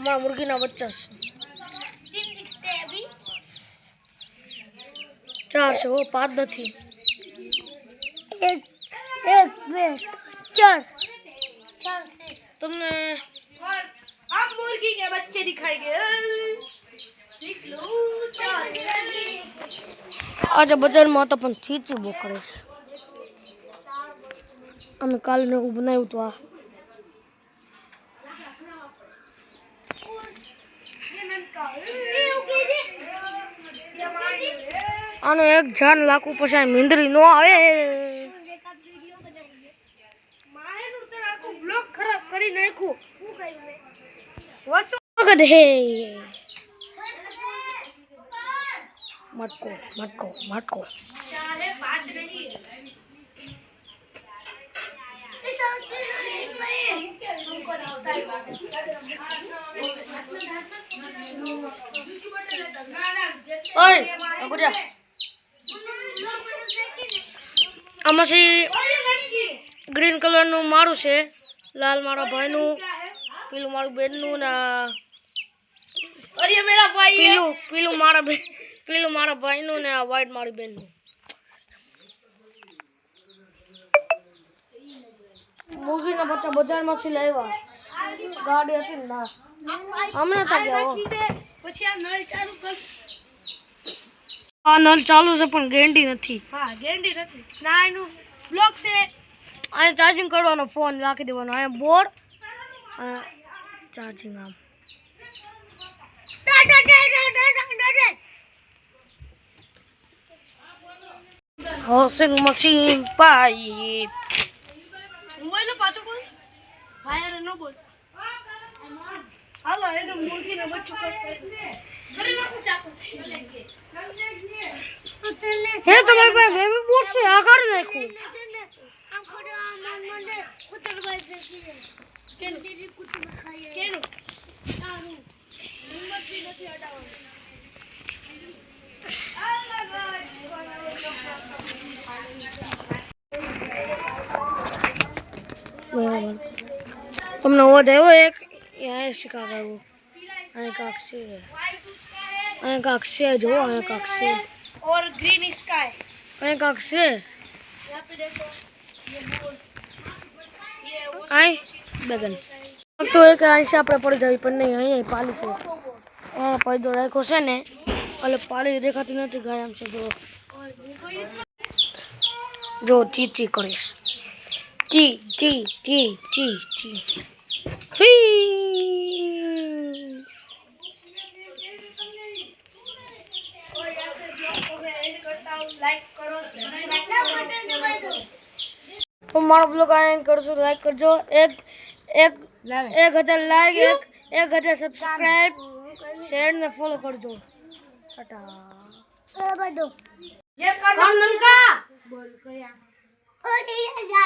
हमारा मुर्गी ना बच्चा से 4 से वो 5 नहीं 1 1 2 4 तुमने और अब मुर्गी के बच्चे दिखाएंगे देख लो आज बजार में तो पण चीची बो करे અમે કાલે ને હું બનાવ્યું તો આ આનો એક જાન લાખું પછી મીંદરી નો આવે મારેનું તો આખું બ્લોક ખરાબ કરી નાખ્યું હું કર્યું વોટ્સ વગદ હે મટકો મટકો મટકો 4 है 5 नहीं ઓય અગુજા આમાંથી ગ્રીન કલર નું મારું છે લાલ મારા ભાઈનું પીલું મારું બેનનું ને और ये मेरा भाई है પીલું મારા ભાઈનું ને આ વ્હાઈટ મારી બેનનું મુર્ગીના બચ્ચા બજારમાંથી લાવ્યા ગાડી હતી ને ના હમણાં તા ગયા પછી આ નળ ચાલુ કર આ નળ ચાલુ છે પણ ગેંડી નથી હા ગેંડી નથી ના એનું બ્લોક છે અહીં ચાર્જિંગ કરવાનો ફોન રાખી દેવાનો અહીં બોર્ડ ચાર્જિંગ આમ વોશિંગ મશીન પાઇપ મોબાઈલ પાછો બોલ ભાઈ અરે નો બોલ હાલો એને મુર્ગીને બચ્ચું કરશે ઘરે નાખું ચાકુ છે હે તમારી પાસે બેબી બોર્ડ છે આ કાઢી નાખ્યું કેનું હિંમત બી નથી હટાવવાની બરાબર તમને અવાજ આવ્યો એક અહીંયા શીખા કરવું અહીં કાંક છે અહીં કાંક છે જો અહીં કાંક છે और ग्रीन स्काई અહીં કાંક છે यहाँ पे देखो ये बोर्ड ये वो અહીં બેગન તો એક અહીં આપણે પડી જવી પણ નહીં અહીંયા પાલી છે અહીંયા પૈદો રાખ્યો છે ને એટલે પાલી દેખાતી નથી ગાય આમ છે જો ચી કરીશ ચી ચી ચી ચી ચી लाइक करो तो मारो ब्लॉग एंड करजो लाइक करजो एक 1000 लाइक 1000 सब्सक्राइब शेयर ने फॉलो करजो टाटा ये कर कौन ननका बोल कया ओ नहीं जा